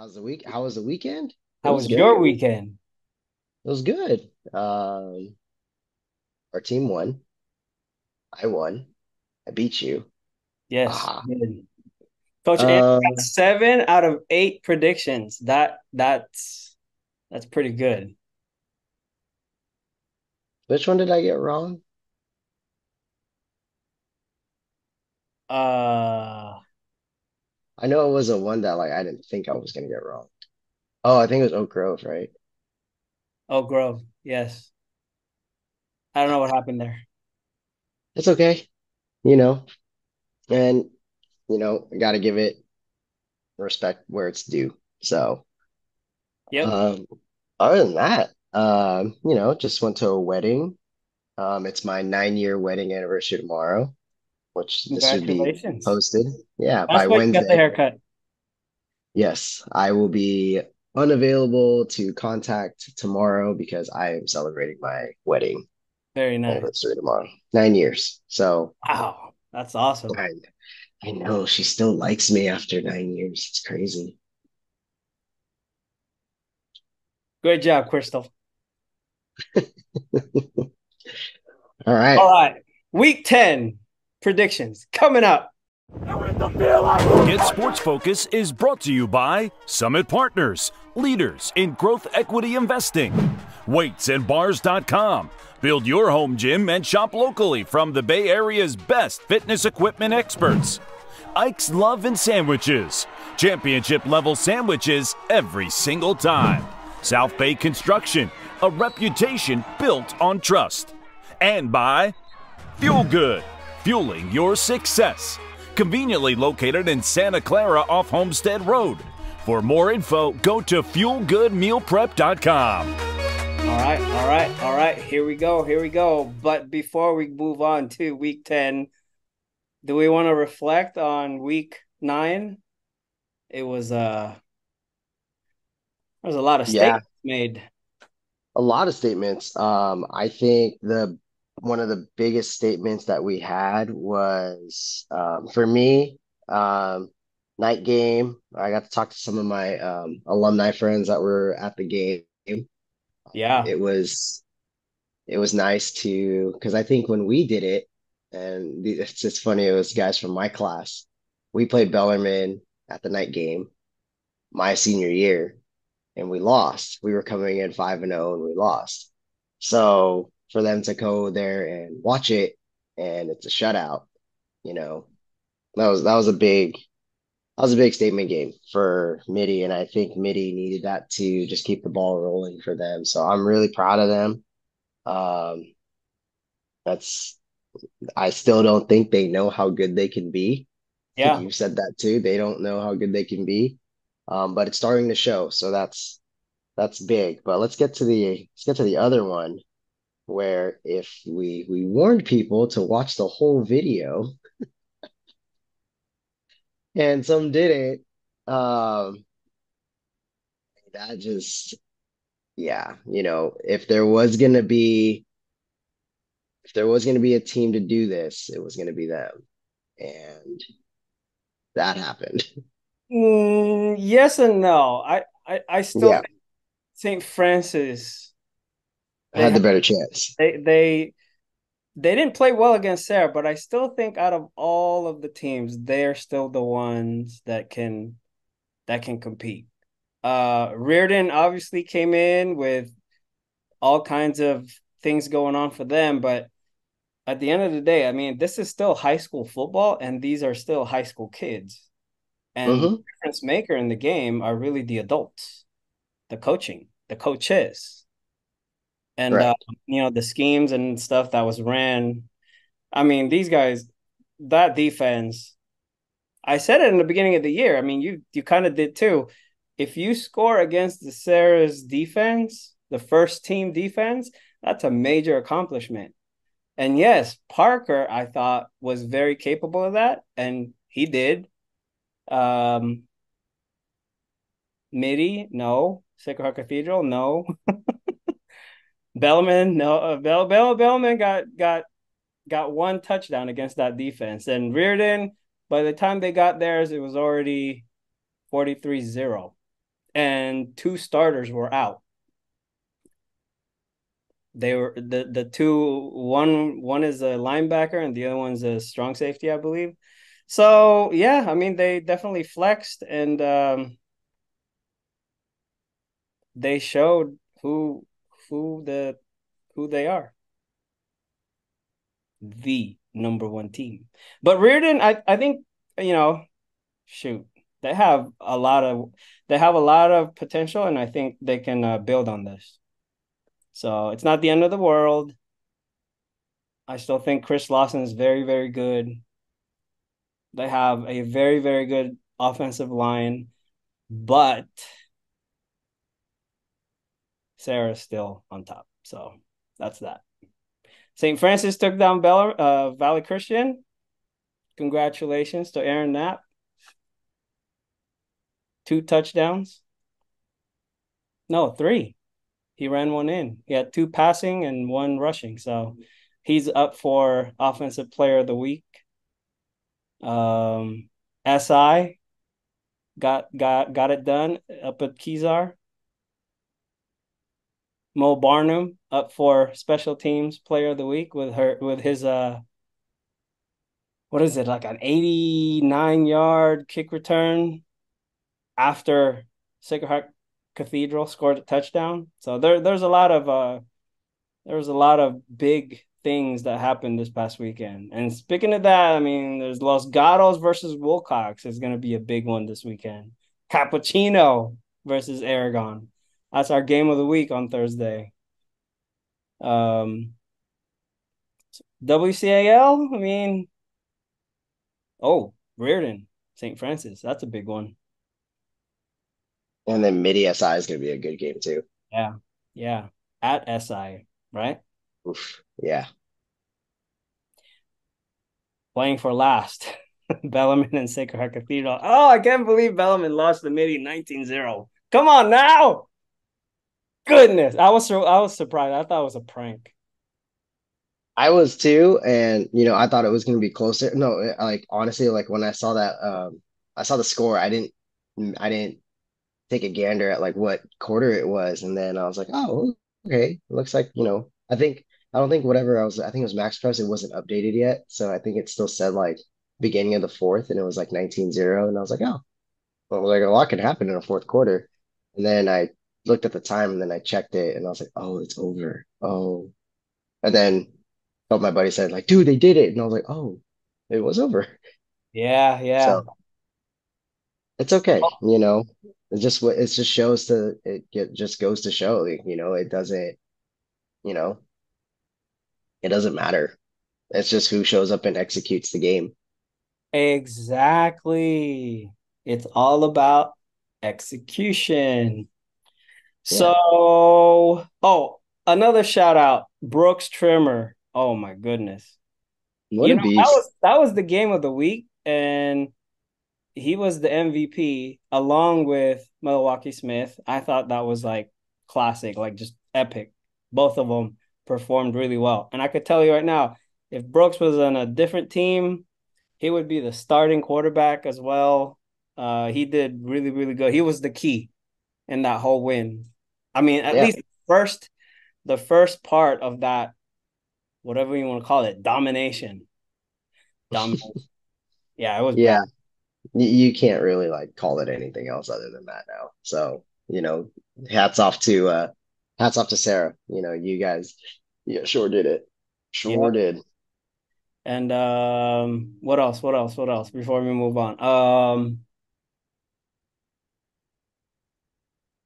How's the week? How was the weekend? It How was was good. your weekend? It was good. Our team won. I won. I beat you. Yes, Aha. good. Coach Andy got Um, 7 out of 8 predictions. That's pretty good. which one did I get wrong? Uh I know it was a one that like I didn't think I was gonna get wrong. Oh, I think it was Oak Grove, right? Oak Grove. Yes. I don't know what happened there. It's okay, you know, and I gotta give it respect where it's due. So, Yep. um, other than that, just went to a wedding. It's my 9-year wedding anniversary tomorrow, which this should be Congratulations. posted. Yeah, That's by why you got the Wednesday. haircut. Yes, I will be unavailable to contact tomorrow because I am celebrating my wedding Very nice. anniversary tomorrow. 9 years. So Wow. That's awesome. I, I know she still likes me after 9 years. It's crazy. Great job, Crystal. All All right. right. Week 10 predictions coming up. Get Sports Focus is brought to you by Summit Partners, leaders in growth equity investing. Weightsandbars.com. Build your home gym and shop locally from the Bay Area's best fitness equipment experts. Ike's Love and Sandwiches. Championship level sandwiches every single time. South Bay Construction, a reputation built on trust. And by Fuel Good, fueling your success. Conveniently located in Santa Clara off Homestead Road. For more info, go to fuelgoodmealprep.com. All right. Here we go. Here we go. But before we move on to week 10, do we want to reflect on week 9? It was there was a lot of Yeah, statements made. a lot of statements. I think the one of the biggest statements that we had was for me, night game. I got to talk to some of my alumni friends that were at the game. Yeah. It was it was nice to because I think when we did it, and it's just funny, it was guys from my class. We played Bellarmine at the night game my senior year, and we lost. We were coming in 5-0 and we lost. So for them to go there and watch it and it's a shutout, you know, that was a big statement game for Midi, and I think Midi needed that to just keep the ball rolling for them. So I'm really proud of them. Um, that's I still don't think they know how good they can be. Yeah. You said that too. They don't know how good they can be. But it's starting to show. So that's big. But let's get to the other one where if we warned people to watch the whole video and some didn't, um, that just yeah, if there was gonna be a team to do this, it was gonna be them. And that happened. Yes and no. I still Yeah, think St. Francis they had the have better chance. they didn't play well against Sarah, but I still think out of all of the teams, they're still the ones that can compete. Reardon obviously came in with all kinds of things going on for them, but at the end of the day, I mean, this is still high school football, and these are still high school kids. And the Hmm. difference maker in the game are really the adults, the coaching, the coaches, and Correct. the schemes and stuff that was ran. I mean, these guys, that defense. I said it in the beginning of the year. I mean, you kind of did too. If you score against the Sarah's defense, the first team defense, that's a major accomplishment. And yes, Parker, I thought, was very capable of that, and he did. Um, Midi, no. Sacred Heart Cathedral, no. Bellman, no. Bellman got one touchdown against that defense, and Reardon. By the time they got theirs, it was already 43-0. and two starters were out. They were the two, one is a linebacker and the other one's a strong safety, I believe. So yeah, I mean they definitely flexed, and they showed who the who they are. The number one team. But Reardon, I think, shoot, they have a lot of potential, and I think they can build on this. So it's not the end of the world. I still think Chris Lawson is very, very good. They have a very, very good offensive line, but Sarah's still on top. So that's that. St. Francis took down Valley Christian. Congratulations to Aaron Knapp. 2 touchdowns. No, 3. He ran one in. He had 2 passing and 1 rushing. So he's up for Offensive Player of the Week. SI got it done up at Kezar. Mo Barnum up for Special Teams Player of the Week with his what is it, like an 89-yard kick return after Sacred Heart Cathedral scored a touchdown. So there's a lot of big things that happened this past weekend. And speaking of that, I mean, there's Los Gatos versus Wilcox is going to be a big one this weekend. Cappuccino versus Aragon. That's our game of the week on Thursday. WCAL, I mean, Reardon, St. Francis. That's a big one. And then Midi SI is going to be a good game too. Yeah. Yeah. At SI, right? Oof. Yeah. Playing for last. Bellarmine and Sacred Heart Cathedral. Oh, I can't believe Bellarmine lost the Midi 19-0. Come on now. Goodness. I was surprised. I thought it was a prank. I was too, and I thought it was going to be closer. No, like honestly, like when I saw that, I saw the score. I didn't take a gander at like what quarter it was, and then I was like, oh, okay, it looks like I don't think whatever I think it was Max Press. It wasn't updated yet, so I think it still said like beginning of the fourth, and it was like 19-0, and I was like, oh, well, like a lot could happen in a fourth quarter, and then I looked at the time, and then I checked it, and I was like, oh, it's over. Oh, and then my buddy said like, dude, they did it, and I was like, oh, it was over. Yeah, yeah. So it's okay, it just shows to just goes to show, like, you know, it doesn't matter. It's just who shows up and executes the game. Exactly. It's all about execution. Yeah. So, another shout out, Brooks Trimmer. Oh my goodness. What a That beast. was the game of the week, and he was the MVP along with Milwaukee Smith. I thought that was like classic, like just epic. Both of them performed really well. And I could tell you right now, if Brooks was on a different team, he would be the starting quarterback as well. He did really, really good. He was the key in that whole win. I mean, at Yeah. least the first part of that, whatever you want to call it, domination. Domination. Yeah, it was bad. Yeah. You can't really like call it anything else other than that now. So, hats off to Sarah. You guys, yeah, sure did it. Sure Yep. did. And what else? What else? What else? Before we move on.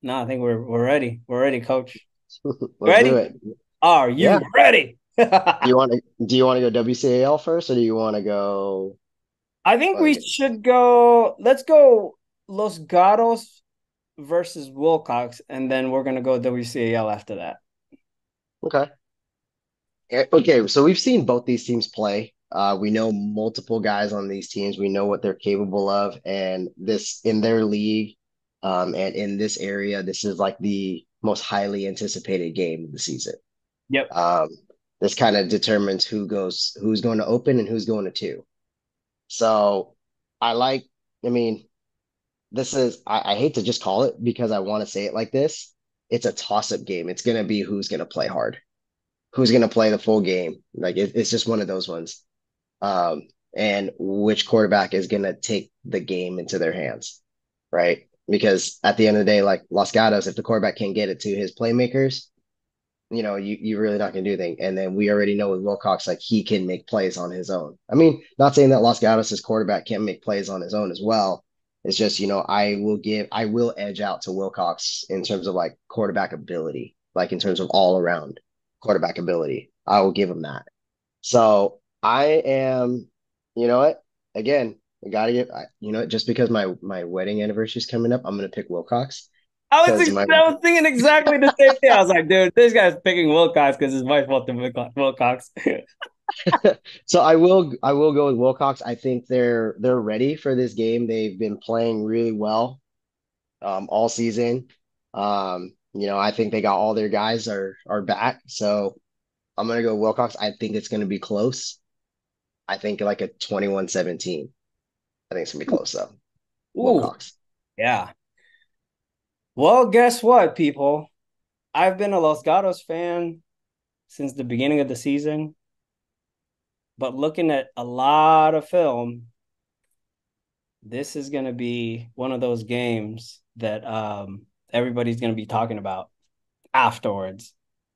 No, I think we're ready. We're ready, coach. Let's do Ready? it. Are Yeah. you ready? Do you want to go WCAL first, or do you want to go I think we like should go. Let's go Los Gatos versus Wilcox, and then we're gonna go WCAL after that. okay. Okay, so we've seen both these teams play. We know multiple guys on these teams. We know what they're capable of, and this in their league, and in this area, this is like the most highly anticipated game of the season. Yep. Um, this kind of determines who's going to open and who's going to two. So I like, I mean, this is I hate to just call it because I want to say it like this. It's a toss-up game. It's gonna be who's gonna play hard, who's gonna play the full game. Like it's just one of those ones. And which quarterback is gonna take the game into their hands, right? Because at the end of the day, like Los Gatos, if the quarterback can't get it to his playmakers, you're really not gonna do anything. And then we already know with Wilcox, like he can make plays on his own. I mean, not saying that Los Gatos' quarterback can't make plays on his own as well. It's just, I will edge out to Wilcox in terms of like quarterback ability, like in terms of all around quarterback ability. I will give him that. So I am, you know what? Again, I gotta get, just because my wedding anniversary is coming up, I'm gonna pick Wilcox because my I was thinking exactly the same thing. I was like, dude, this guy's picking Wilcox because his wife wants to Wilcox. so I will go with Wilcox. I think they're ready for this game. They've been playing really well all season. I think they got all their guys are back. So I'm gonna go Wilcox. I think it's gonna be close. I think like a 21-17. I think it's gonna be close though. Ooh, Wilcox. yeah. Well, guess what, people? I've been a Los Gatos fan since the beginning of the season, but looking at a lot of film, this is going to be one of those games that everybody's going to be talking about afterwards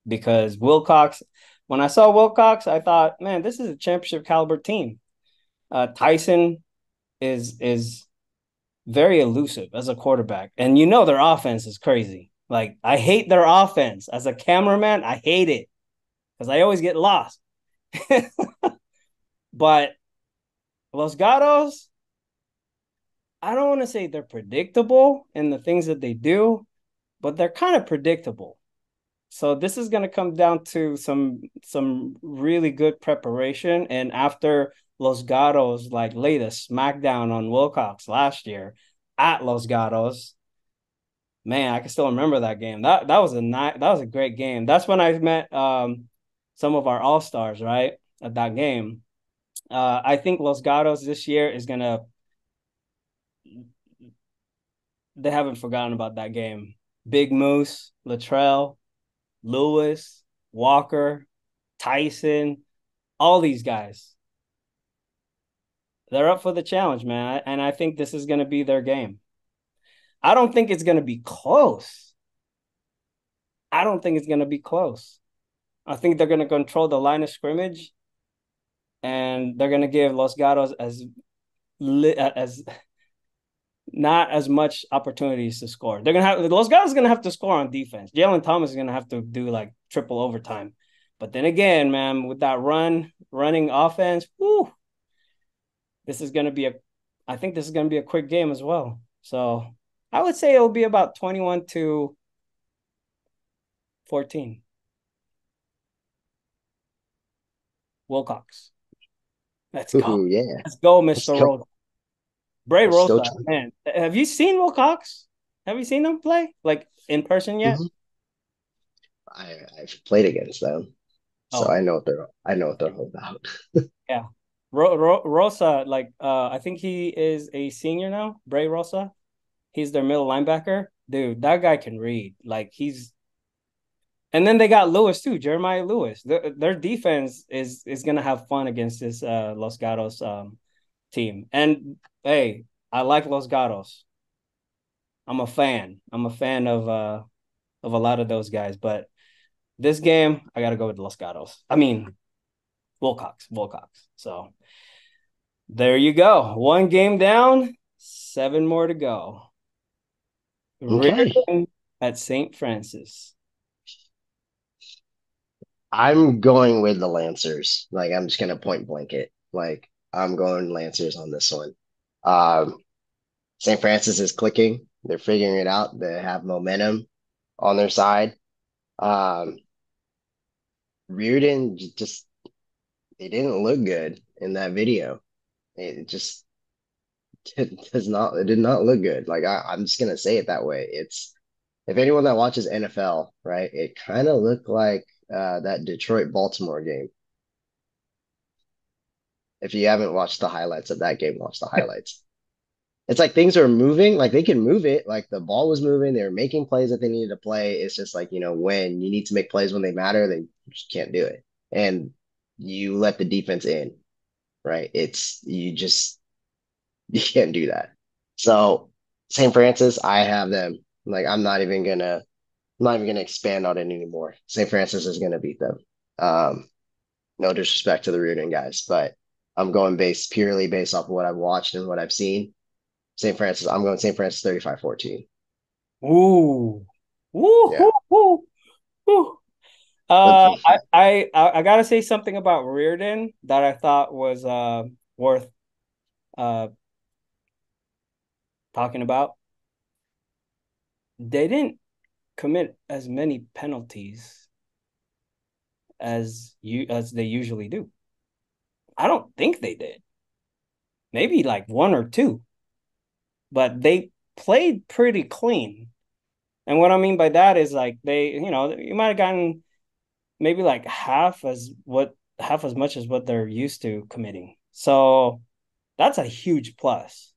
because Wilcox, when I saw Wilcox, I thought, man, this is a championship caliber team. Tyson is very elusive as a quarterback, and their offense is crazy. Like I hate their offense as a cameraman. I hate it because I always get lost. But Los Gatos, I don't want to say they're predictable in the things that they do, but they're kind of predictable. So this is going to come down to some really good preparation. And after Los Gatos like laid a smackdown on Wilcox last year at Los Gatos, man, I can still remember that game. That was a great game. That's when I met some of our all stars right at that game. I think Los Gatos this year is gonna. They haven't forgotten about that game. Big Moose, Latrell, Lewis, Walker, Tyson, all these guys. They're up for the challenge, man. And I think this is going to be their game. I don't think it's going to be close. I don't think it's going to be close. I think they're going to control the line of scrimmage and they're going to give Los Gatos as not as much opportunities to score. They're gonna have Los Gatos gonna have to score on defense. Jalen Thomas is gonna have to do like triple overtime. But then again, man, with that running offense, whoo, this is gonna be a I think this is gonna be a quick game as well. So I would say it'll be about 21-14. Wilcox. Let's go. Ooh, yeah. Let's go, Let's Mr. go. Rosa. Bray Let's go. Rosa, man. Have you seen Wilcox? Have you seen him play like in person yet? Mhm. I've played against them, so Oh, I know what they're all about. yeah. Rosa, like I think he is a senior now, Bray Rosa. He's their middle linebacker. Dude, that guy can read. Like he's and then they got Lewis too, Jeremiah Lewis. Their defense is gonna have fun against this Los Gatos team. And hey, I like Los Gatos. I'm a fan. I'm a fan of a lot of those guys, but this game I gotta go with Los Gatos. I mean Wilcox. So there you go. One game down, seven more to go. Okay. Reardon at St. Francis. I'm going with the Lancers. Like I'm just gonna point blank it. Like I'm going Lancers on this one. Um, St. Francis is clicking. They're figuring it out. They have momentum on their side. Um, Reardon just they didn't look good in that video. It just it did not look good. Like I'm just gonna say it that way. It's if anyone that watches NFL, right, it kind of looked like that Detroit Baltimore game. If you haven't watched the highlights of that game, watch the highlights. It's like things are moving, like they can move it. Like the ball was moving, they were making plays that they needed to play. It's just like, when you need to make plays when they matter, they just can't do it. And you let the defense in, right? You can't do that. So St. Francis, I have them. Like I'm not even gonna expand on it anymore. St. Francis is gonna beat them. No disrespect to the Reardon guys, but I'm going purely based off of what I've watched and what I've seen. St. Francis, I'm going St. Francis 35-14. Ooh. Woo, Yeah. woo, woo, woo. But I gotta say something about Reardon that I thought was worth uh talking about. They didn't commit as many penalties as they usually do. I don't think they did. Maybe like one or two, but they played pretty clean. And what I mean by that is like you might have gotten maybe like half as much as what they're used to committing. So that's a huge plus.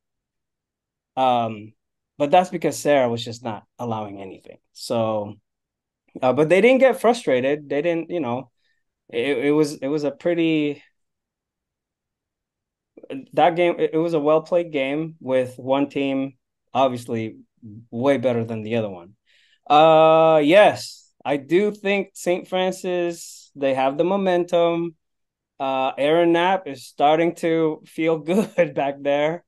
Um, but that's because Sarah was just not allowing anything. So, but they didn't get frustrated. They didn't, it was a pretty that game. It was a well played game with one team obviously way better than the other one. Yes, I do think St. Francis, they have the momentum. Aaron Knapp is starting to feel good back there.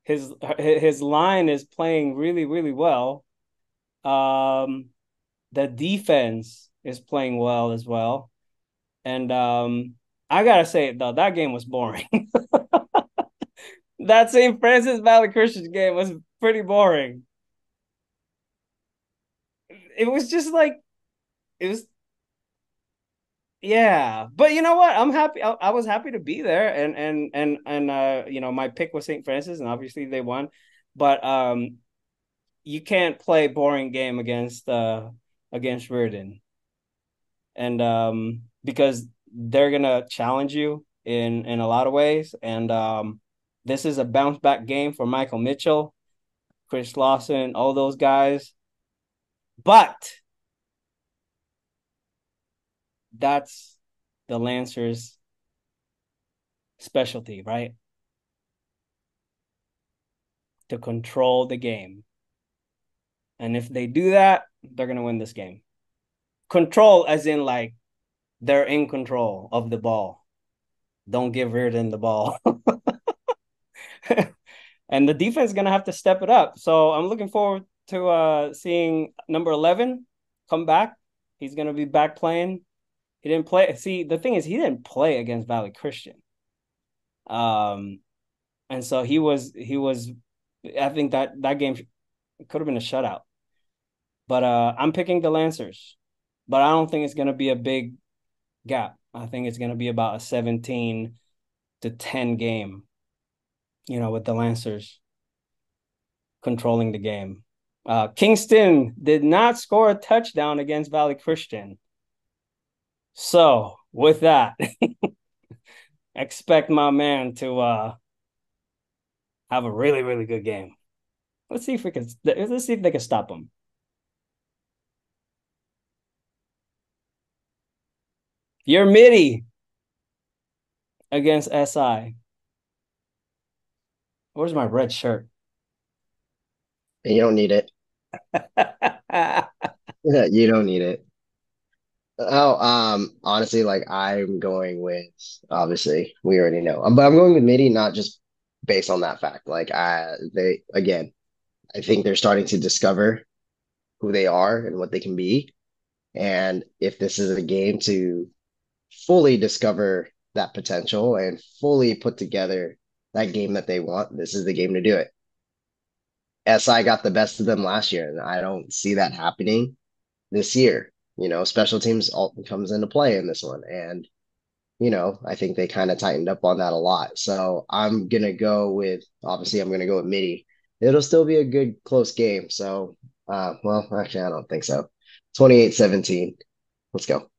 His line is playing really, really well. Um, the defense is playing well as well. And I gotta say it though, that game was boring. That St. Francis Valley Christian game was pretty boring. It was just like it was yeah, but you know what? I'm happy. I was happy to be there, and my pick was St. Francis, and obviously they won. But you can't play boring game against Reardon, and because they're gonna challenge you in a lot of ways, and this is a bounce back game for Michael Mitchell, Chris Lawson, all those guys. But that's the Lancers' specialty, right? To control the game. And if they do that, they're going to win this game. Control, as in, like, they're in control of the ball. Don't give Reardon the ball. And the defense is going to have to step it up. So I'm looking forward to seeing number 11 come back. He's going to be back playing. He didn't play. See, the thing is, he didn't play against Valley Christian. Um, and so he was. I think that game could have been a shutout. But I'm picking the Lancers. But I don't think it's going to be a big gap. I think it's going to be about a 17-10 game, with the Lancers controlling the game. Kingston did not score a touchdown against Valley Christian. So, with that, expect my man to have a really, really good game. Let's see if they can stop him. Your midi against SI. Where's my red shirt? you don't need it. You don't need it. Oh, honestly, like I'm going with obviously we already know, but I'm going with MIDI not just based on that fact. Like they again, I think they're starting to discover who they are and what they can be, and if this is a game to fully discover that potential and fully put together that game that they want, this is the game to do it. SI got the best of them last year, and I don't see that happening this year. Special teams all comes into play in this one, and I think they kind of tightened up on that a lot. So I'm gonna go with MIDI. It'll still be a good close game. So, well, actually, I don't think so. 28-17. Let's go.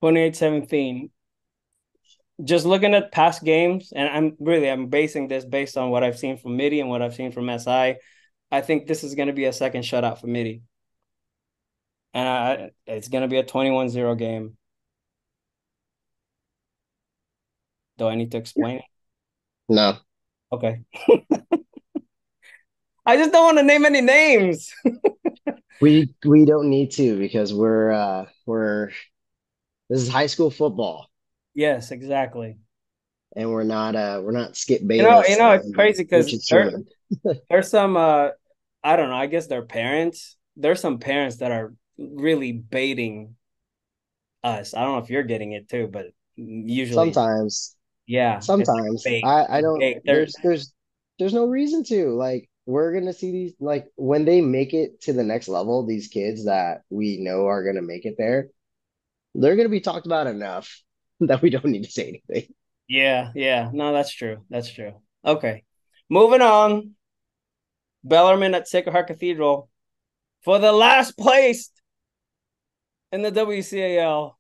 28-17. just looking at past games, and I'm basing this based on what I've seen from Midi and what I've seen from SI. I think this is going to be a second shutout for Midi, and it's going to be a 21-0 game. Do I need to explain it? No, Okay. I just don't want to name any names. we don't need to because we're this is high school football, Yes, exactly. and we're not Skip Bayless It's and crazy because Richard Sherman. there's some I don't know, I guess they're parents. There's some parents that are really baiting us. I don't know if you're getting it too, but usually, Sometimes, yeah, it's like a sometimes bait. I It's don't. bait. They're There's no reason to like. We're gonna see these like when they make it to the next level. These kids that we know are gonna make it there, they're gonna be talked about enough that we don't need to say anything. yeah, yeah. No, that's true. That's true. Okay. Moving on. Bellarmine at Sacred Heart Cathedral for the last place in the WCAL.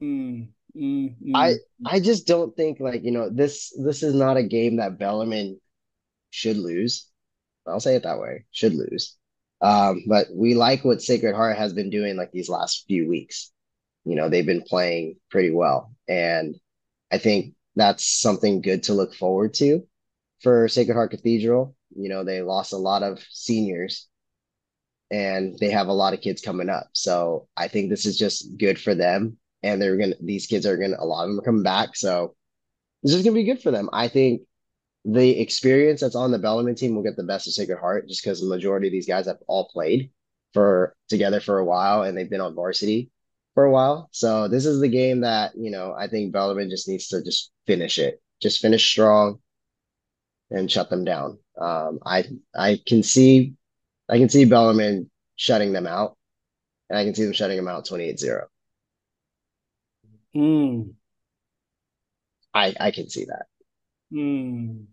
Mm, mm, I mm. I just don't think like this is not a game that Bellarmine should lose. I'll say it that way. Should lose. But we like what Sacred Heart has been doing like these last few weeks. They've been playing pretty well. And I think that's something good to look forward to for Sacred Heart Cathedral. They lost a lot of seniors and they have a lot of kids coming up. So I think this is just good for them. And these kids are a lot of them are coming back. So this is gonna be good for them. I think the experience that's on the Bellarmine team will get the best of Sacred Heart just because the majority of these guys have all played for together for a while and they've been on varsity for a while. So this is the game that, I think Bellarmine just needs to just finish it. Just finish strong and shut them down. I can see Bellarmine shutting them out, and I can see them shutting them out 28-0. Mm, I can see that. mm.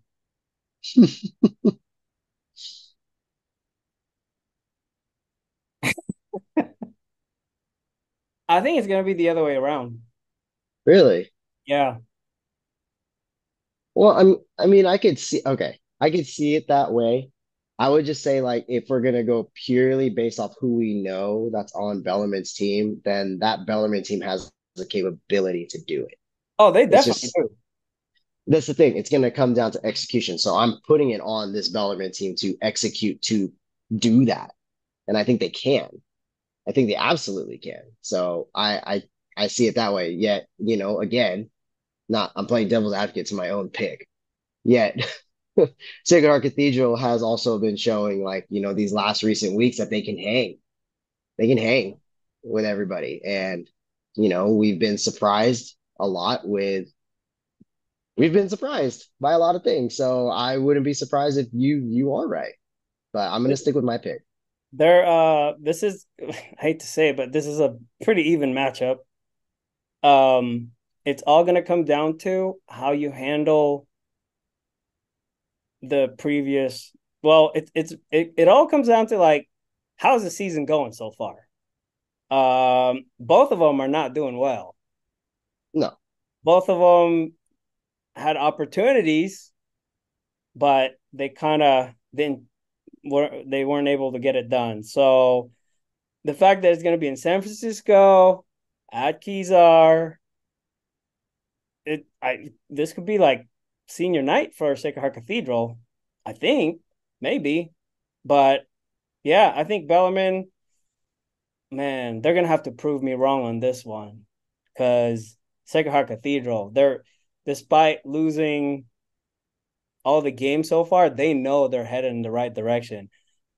I think it's gonna be the other way around. Really? Yeah. Well, I mean, I could see it that way. I would just say, like, if we're gonna go purely based off who we know that's on Bellarmine's team, then that Bellarmine team has the capability to do it. Oh, they It's definitely just do. that's the thing. It's gonna come down to execution. So I'm putting it on this Bellarmine team to execute to do that, and I think they can. I think they absolutely can. So I see it that way. Yet, again, not I'm playing devil's advocate to my own pick. Yet Sacred Heart Cathedral has also been showing like, these last recent weeks that they can hang. They can hang with everybody. And, we've been surprised a lot with we've been surprised by a lot of things. So I wouldn't be surprised if you are right. But I'm gonna stick with my pick. This is I hate to say it, but this is a pretty even matchup. Um, it's all gonna come down to how you handle the previous. Well, it all comes down to like how's the season going so far. Both of them are not doing well. No, Both of them had opportunities, but they kind of didn't. They weren't able to get it done. So the fact that it's going to be in San Francisco at Kezar, this could be like senior night for Sacred Heart Cathedral. I think maybe, but yeah, I think Bellarmine, man, they're gonna have to prove me wrong on this one because Sacred Heart Cathedral, they're despite losing all the games so far, they know they're headed in the right direction.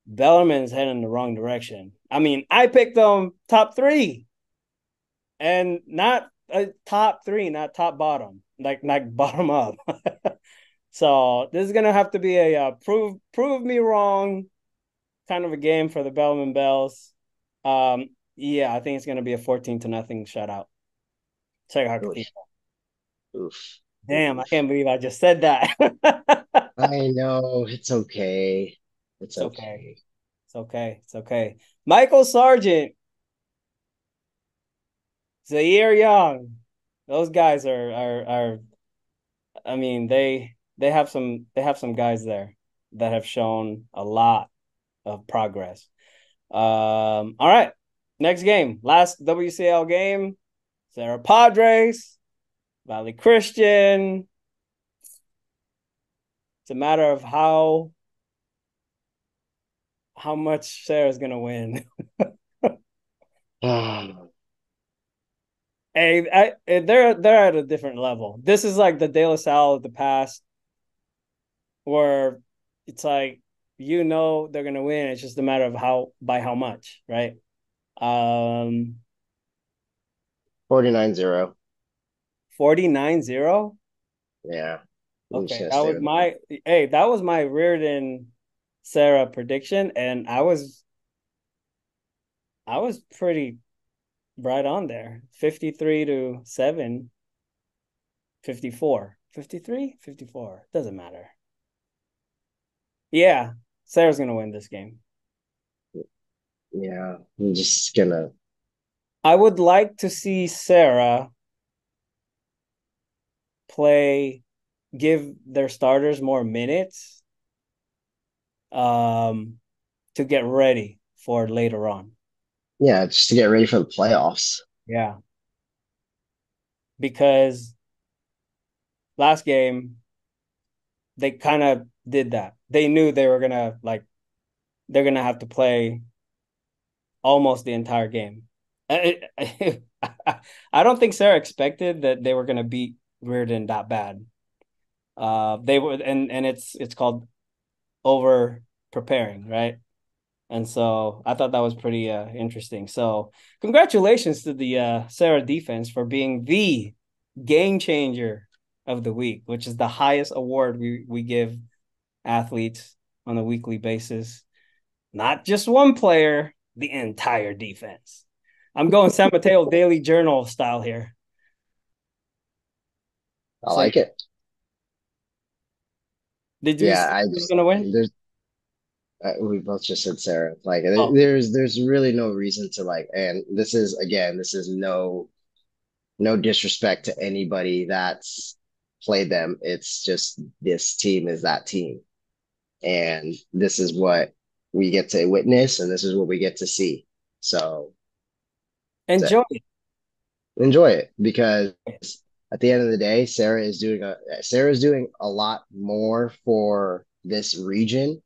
Bellarmine's heading in the wrong direction. I mean, I picked them top three and not a top three, not top bottom, like bottom up. So this is gonna have to be a prove me wrong kind of a game for the Bellman Bells. Yeah, I think it's gonna be a 14-0 shutout. Check out oof, Cathedral. oof, Damn, I oof. can't believe I just said that. I know it's okay. It's It's okay. okay. It's okay. It's okay. Michael Sargent, Zaire Young, Those guys are I mean, they have some guys there that have shown a lot of progress. All right. Next game. Last WCAL game. Sarah Padres, Valley Christian. It's a matter of how much Sarah's gonna win. Hey, they're at a different level. This is like the De La Salle of the past, where it's like they're gonna win. It's just a matter of how much, right? 49-0. 49-0. Yeah. I'm just Okay, gonna stay with them. that was my Reardon Sarah prediction, and I was pretty right on there. 53-7, 54. 53, 54. Doesn't matter. Yeah, Sarah's gonna win this game. Yeah. I'm just gonna. I would like to see Sarah play, give their starters more minutes, um, to get ready for later on. Yeah, just to get ready for the playoffs. Yeah, because last game they kind of did that. They knew they're gonna have to play almost the entire game. I don't think Sarah expected that they were gonna beat Reardon that bad. They were, and it's called over preparing, right? And so I thought that was pretty interesting. So congratulations to the Sarah defense for being the game changer of the week, which is the highest award we give athletes on a weekly basis. Not just one player, the entire defense. I'm going San Mateo Daily Journal style here. I So like it. did you Yeah, say I who's just gonna win? there's we both just said Sarah. Like Oh, there's really no reason to like, and this is no disrespect to anybody that's played them. It's just this team is that team, and this is what we get to witness, and this is what we get to see. So that's enjoy it. it. Enjoy it because at the end of the day, Sarah is doing a lot more for this region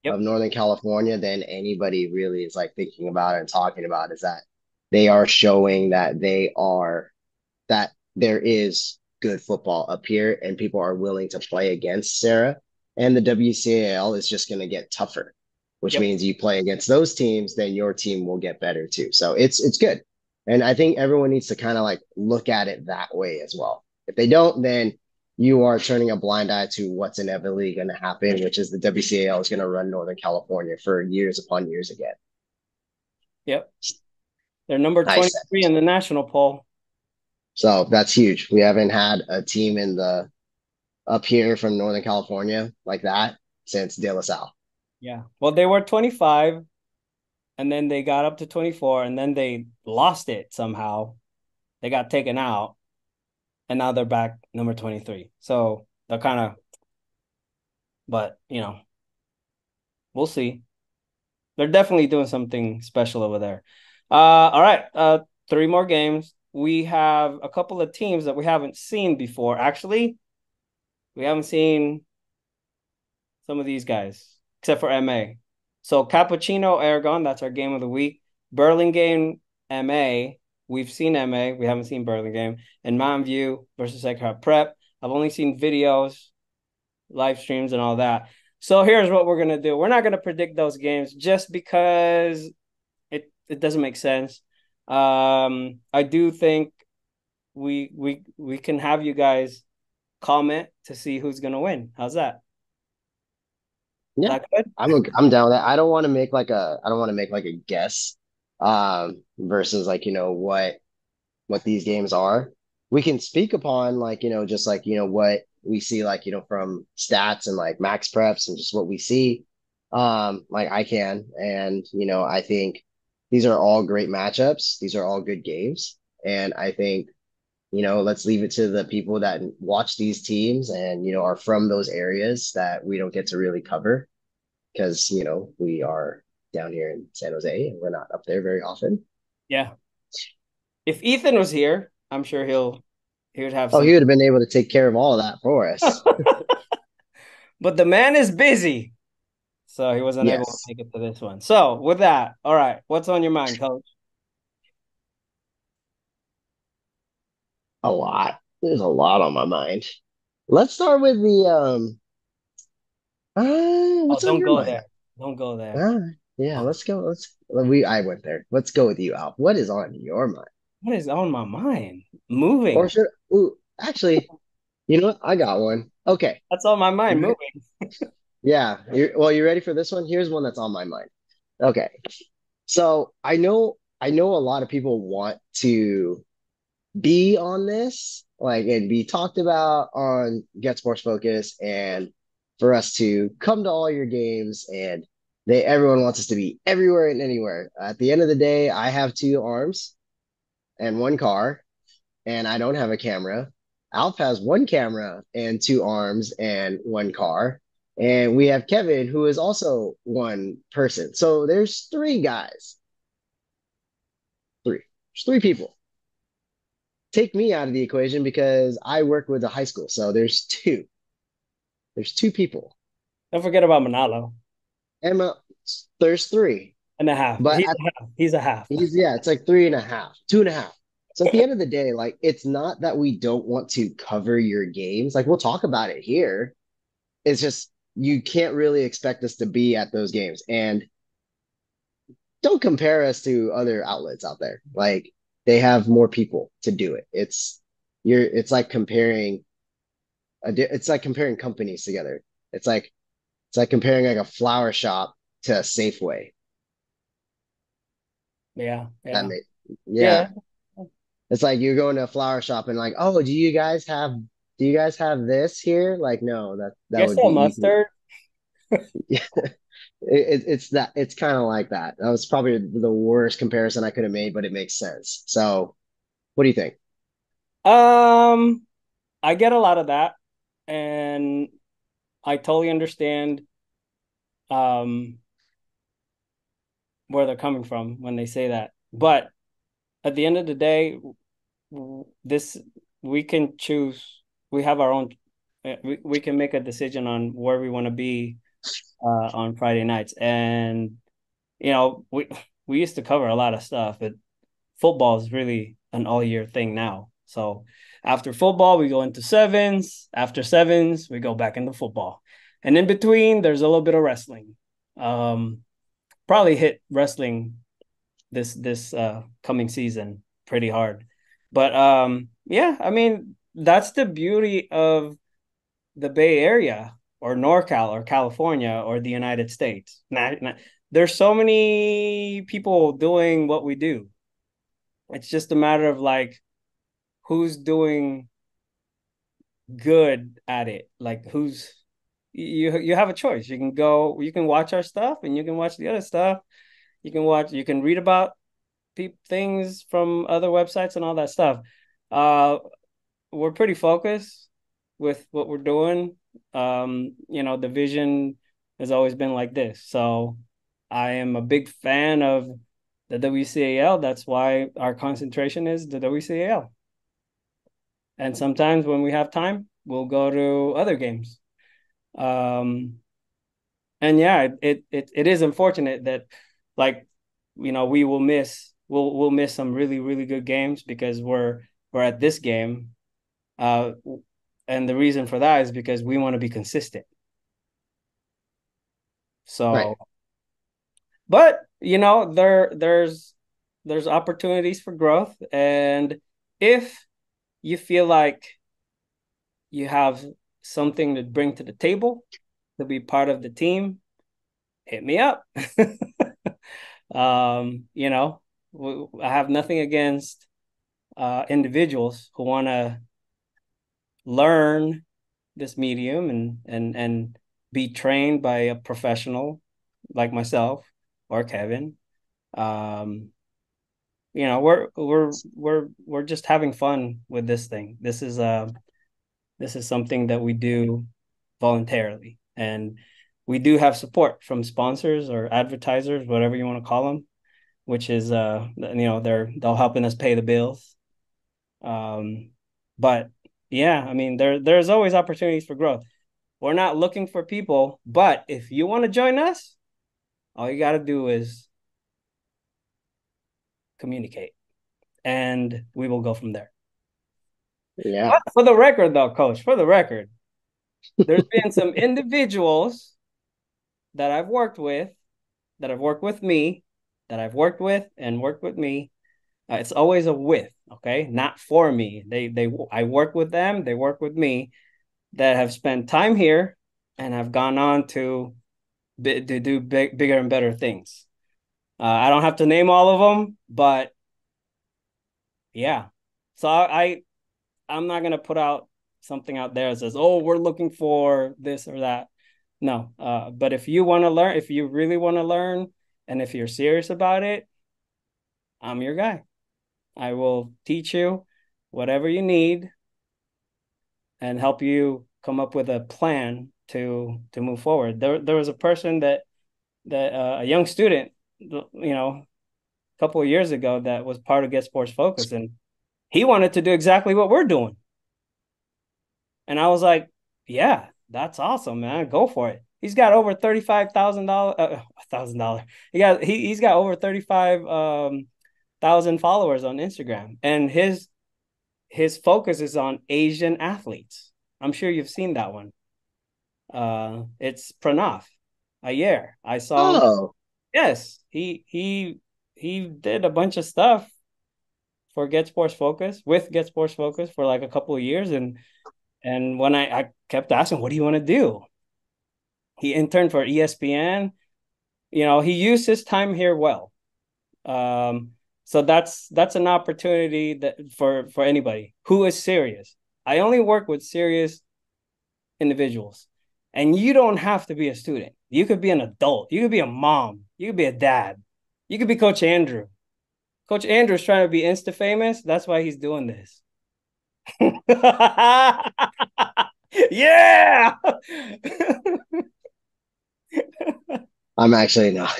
of Yep. Northern California than anybody really is like thinking about and talking about. Is that they are showing that there is good football up here and people are willing to play against Sarah. And the WCAL is just going to get tougher, which Yep. means you play against those teams, then your team will get better too. So it's good. And I think everyone needs to kind of like look at it that way as well. If they don't, then you are turning a blind eye to what's inevitably going to happen, which is the WCAL is going to run Northern California for years upon years again. Yep. They're number Nice. 23 in the national poll. So that's huge. We haven't had a team in the up here from Northern California like that since De La Salle. Yeah. Well, they were 25, and then they got up to 24, and then they lost it somehow. They got taken out, and now they're back number 23. So they're kind of, but we'll see. They're definitely doing something special over there. All right. Three more games. We have a couple of teams that we haven't seen before. Actually, we haven't seen some of these guys, except for MA. So Cappuccino Aragon, that's our game of the week. Burlingame MA, we've seen MA, we haven't seen Burlingame. And Mountain View versus Eckhart Prep. I've only seen videos, live streams, and all that. So here's what we're gonna do. We're not gonna predict those games just because it doesn't make sense. I do think we can have you guys comment to see who's gonna win. How's that? Is Yeah, that good? I'm down with that. I don't want to make like a guess versus like what these games are. We can speak upon like just like what we see like from stats and like max preps and just what we see. Like I can and I think these are all great matchups. These are all good games, and I think let's leave it to the people that watch these teams and, are from those areas that we don't get to really cover because, we are down here in San Jose and we're not up there very often. Yeah. If Ethan was here, I'm sure he would have Oh, he some. would have been able to take care of all of that for us. But the man is busy, so he wasn't able to Yes, make it to this one. So with that, all right, what's on your mind, Coach? a lot. There's a lot on my mind. Let's start with the Oh, what's on don't your go mind? there. Don't go there. Uh, yeah, Oh, let's go. I went there. Let's go with you, Alf. What is on your mind? what is on my mind? Or Moving. should, ooh, actually, you know what? I got one. Okay. That's on my mind. You re- Moving. yeah. You ready for this one? Here's one that's on my mind. Okay. So I know a lot of people want to be on this, like, and be talked about on Get Sports Focus, and for us to come to all your games, and everyone wants us to be everywhere and anywhere. At the end of the day, I have two arms and one car, and I don't have a camera. Alf has one camera and two arms and one car. And we have Kevin, who is also one person. So there's three guys. Three. There's three people. Take me out of the equation because I work with a high school. So there's two. There's two people. Don't forget about Manalo. Emma, there's three. And a half. But He's a half. He's a half. yeah, it's like three and a half, two and a half. So at the end of the day, like, it's not that we don't want to cover your games. Like, we'll talk about it here. It's just you can't really expect us to be at those games. And don't compare us to other outlets out there. Like, they have more people to do it. It's like comparing it's like comparing companies together. It's like comparing like a flower shop to a Safeway. Yeah. That Yeah. made Yeah. yeah. It's like you're going to a flower shop and like, oh, do you guys have this here? Like, no, that You guys would be sell you can mustard? it's kind of like that. That was probably the worst comparison I could have made, but it makes sense. So, what do you think? Um, I get a lot of that, and I totally understand um where they're coming from when they say that. But at the end of the day, this we can choose. We have our own. We can make a decision on where we want to be on Friday nights, and we used to cover a lot of stuff, but football is really an all year thing now. So after football, we go into sevens. After sevens, we go back into football, and in between, there's a little bit of wrestling. Um, Probably hit wrestling this coming season pretty hard. But yeah, I mean, that's the beauty of the Bay Area or NorCal or California or the United States. There's so many people doing what we do. It's just a matter of like who's doing good at it. Like who's you have a choice. You can watch our stuff and you can watch the other stuff. You can read about things from other websites and all that stuff. Uh, we're pretty focused with what we're doing. The vision has always been like this. So I am a big fan of the WCAL. That's why our concentration is the WCAL. And sometimes when we have time, we'll go to other games. Um, and yeah, it is unfortunate that like we'll miss some really really good games because we're at this game. Uh, and the reason for that is because we want to be consistent. Right. So, but there's opportunities for growth, and if you feel like you have something to bring to the table to be part of the team, hit me up. You know, I have nothing against individuals who want to learn this medium and be trained by a professional like myself or Kevin. Um, we're just having fun with this thing. This is something that we do voluntarily, and we do have support from sponsors or advertisers, whatever you want to call them, which is they'll helping us pay the bills. But yeah, I mean there's always opportunities for growth. We're not looking for people, but if you want to join us, all you got to do is communicate, and we will go from there. Yeah. But for the record, though, Coach, for the record, there's been some individuals that I've worked with, that have worked with me, that I've worked with and worked with me. It's always a with, okay, not for me. I work with them, they work with me, that have spent time here and have gone on to do bigger and better things. I don't have to name all of them, but yeah. So I'm not gonna put out something out there that says, "Oh, we're looking for this or that." No, but if you want to learn, if you really want to learn, and if you're serious about it, I'm your guy. I will teach you whatever you need and help you come up with a plan to move forward. There was a person that a young student, a couple of years ago, that was part of Get Sports Focus, and he wanted to do exactly what we're doing. And I was like, yeah, that's awesome, man. Go for it. He's got over $35,000, $1,000. He's got over 35 thousand followers on Instagram, and his focus is on Asian athletes. I'm sure you've seen that one. It's Pranav Iyer. I saw him. Oh, Yes, he did a bunch of stuff for Get Sports Focus with Get Sports Focus for like a couple of years, and when I kept asking, what do you want to do? He interned for ESPN. He used his time here well. Um, so that's an opportunity that for anybody who is serious. I only work with serious individuals. And you don't have to be a student. You could be an adult. You could be a mom. You could be a dad. You could be Coach Andrew. Coach Andrew's trying to be Insta famous. That's why he's doing this. Yeah. I'm actually not.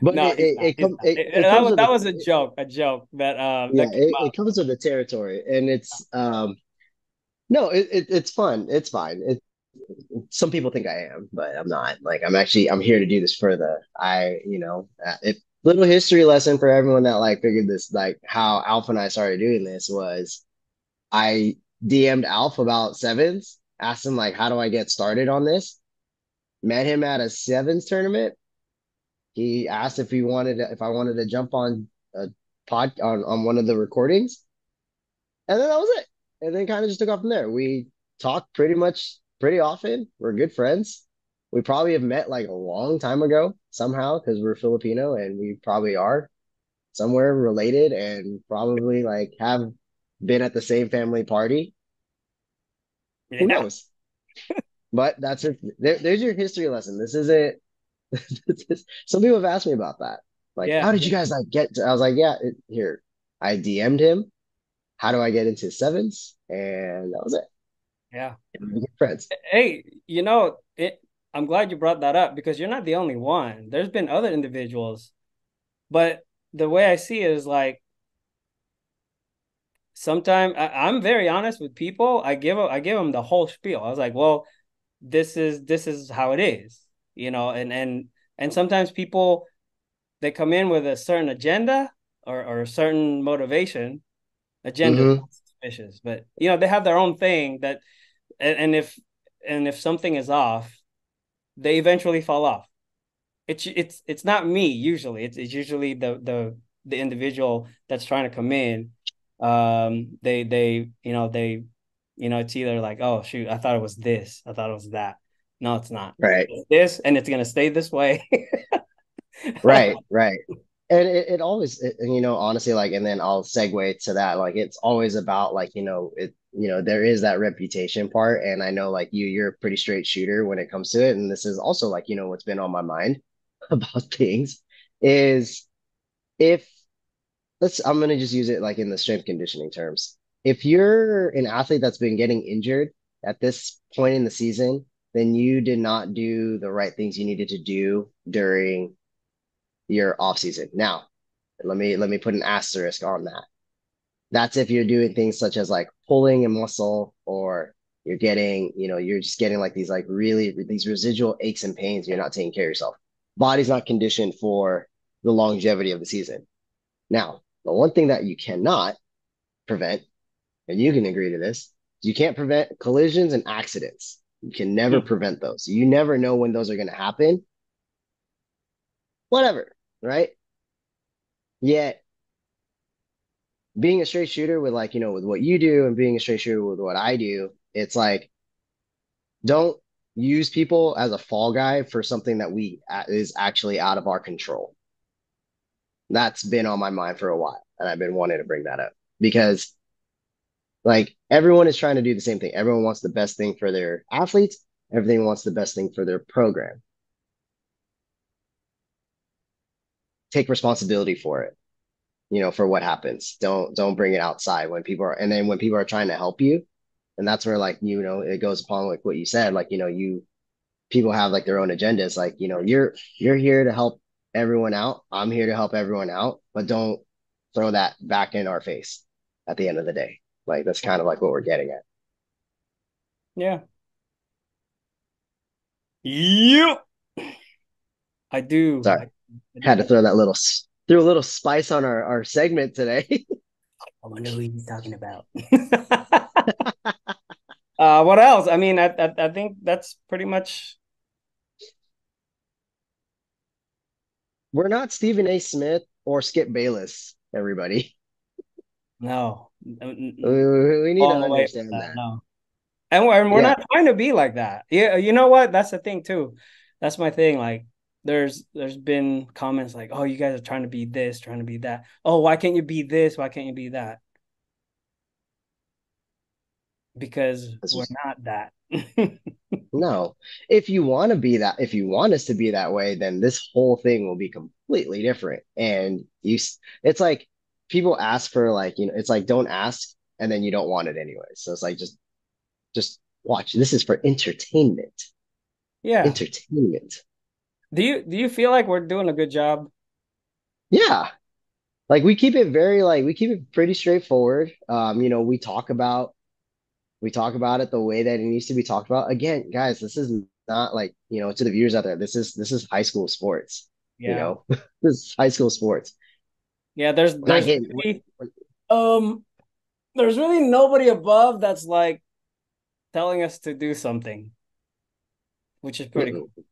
But No, it he's it, not. it, He's com- not. it, it That comes was with that was a joke that yeah, that came it out. comes with the territory, and it's no, it's fun. It's fine. Some people think I am, but I'm not. Like I'm here to do this for it little history lesson for everyone that like figured this, like how Alpha and I started doing this was I DM'd Alpha about sevens, asked him like how do I get started on this? Met him at a sevens tournament. He asked if I wanted to jump on a on one of the recordings, and then that was it. And then kind of just took off from there. We talk pretty often. We're good friends. We probably have met like a long time ago somehow because we're Filipino and we probably are somewhere related and probably like have been at the same family party. Who Yeah, knows? But that's it. There's your history lesson. This isn't. Some people have asked me about that. Like, yeah, how did you yeah, guys like get? I was like, yeah, here. I DM'd him. How do I get into sevens? And that was it. yeah. And we get friends. Hey, I'm glad you brought that up because you're not the only one. There's been other individuals, but the way I see it is like sometimes I'm very honest with people. I give them the whole spiel. I was like, well, this is how it is, and sometimes people, they come in with a certain agenda or a certain motivation. Agenda is Mm-hmm. suspicious, but they have their own thing that, and if something is off, they eventually fall off. It's not me usually. It's usually the individual that's trying to come in. It's either like, oh shoot, I thought it was this, I thought it was that. No, it's not. Right. It's this, and it's gonna stay this way. Right. Right. And it always, honestly, like, and then I'll segue to that. Like, it's always about like, there is that reputation part. And I know like you're a pretty straight shooter when it comes to it. And this is also like, what's been on my mind about things is if I'm gonna just use it like in the strength conditioning terms. If you're an athlete that's been getting injured at this point in the season, then you did not do the right things you needed to do during your off season. Now, let me put an asterisk on that. That's if you're doing things such as like pulling a muscle, or you're getting, you're just getting like these like really these residual aches and pains. You're not taking care of yourself. Body's not conditioned for the longevity of the season. Now, the one thing that you cannot prevent, and you can agree to this, you can't prevent collisions and accidents. You can never Hmm. prevent those. You never know when those are going to happen. Whatever, right? Yet being a straight shooter with like, with what you do, and being a straight shooter with what I do, it's like, don't use people as a fall guy for something that we is actually out of our control. That's been on my mind for a while, and I've been wanting to bring that up because like everyone is trying to do the same thing. Everyone wants the best thing for their athletes. Everything wants the best thing for their program. Take responsibility for it, for what happens. Don't bring it outside when people are, and then when people are trying to help you, and that's where like, it goes upon like what you said, like, people have like their own agendas. Like, you're here to help everyone out. I'm here to help everyone out, but don't throw that back in our face at the end of the day. Like that's kind of like what we're getting at. Yeah. Yep. I do. Sorry, I do had to get. throw that little threw a little spice on our segment today. I wonder who he's talking about. What else? I mean, I think that's pretty much. We're not Stephen A. Smith or Skip Bayless, everybody. No. We need to Long way from understand that. that. No. And we're Yeah. not trying to be like that. Yeah, you know what? That's the thing too. That's my thing. Like there's been comments like, "Oh, you guys are trying to be this, trying to be that. Oh, why can't you be this? Why can't you be that?" Because This we're was not that. no. If you want to be that, if you want us to be that way, then this whole thing will be completely different. And it's like people ask for like, it's like don't ask and then you don't want it anyway. So it's like just watch. This is for entertainment. Yeah. Entertainment. Do you feel like we're doing a good job? Yeah. Like we keep it pretty straightforward. We talk about it the way that it needs to be talked about. Again, guys, this is not like, to the viewers out there, this is high school sports, you Yeah. know. This is high school sports. Yeah, there's We're not there's getting really um there's really nobody above that's like telling us to do something, which is pretty mm-mm. cool.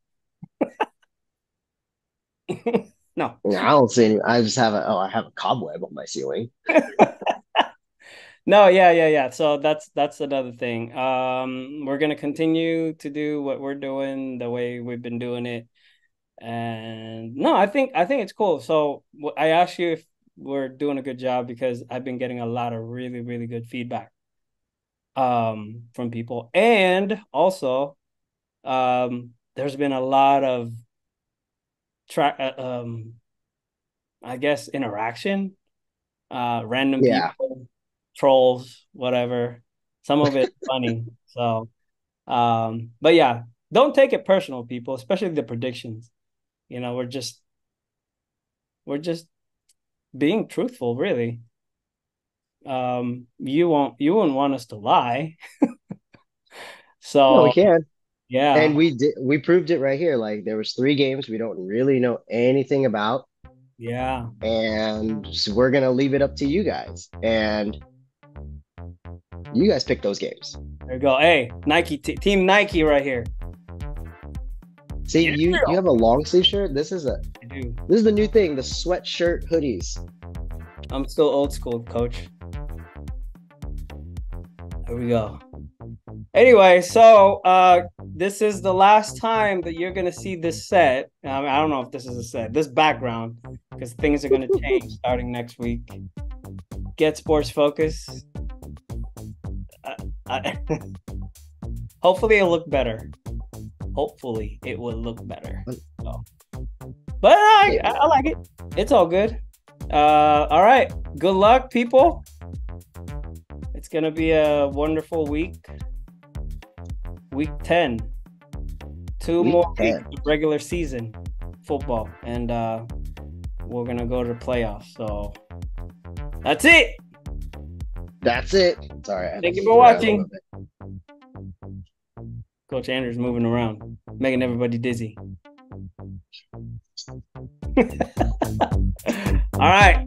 No. I don't see any. I just have I have a cobweb on my ceiling. No, yeah, yeah, yeah. So that's another thing. We're gonna continue to do what we're doing the way we've been doing it. And no, I think it's cool. So I asked you if we're doing a good job because I've been getting a lot of really, really good feedback from people. And also there's been a lot of track I guess interaction, random Yeah. people, trolls, whatever. Some of it funny. So but yeah, don't take it personal, people, especially the predictions. We're just being truthful, really. You won't want us to lie. No, we So can. And yeah, we proved it right here. Like there was 3 games we don't really know anything about, yeah. and so we're gonna leave it up to you guys. And you guys pick those games. There you go. Hey, Nike team Nike right here. See, Yeah, you have a long sleeve shirt. I do. This is the new thing, the sweatshirt hoodies. I'm still old school, coach. Here we go. Anyway, so this is the last time that you're gonna see this set. I don't know if this is a set, this background, because things are gonna change starting next week. Get Sports Focus. I, hopefully it'll look better. Hopefully it will look better. So, but I like it. It's all good. All right. good luck, people. It's going to be a wonderful week. Week 10. Two Week more 10. weeks of regular season football. And we're going to go to the playoffs. So that's it. That's it. Sorry. Thank you for watching. Coach Andrew's moving around, making everybody dizzy. All right.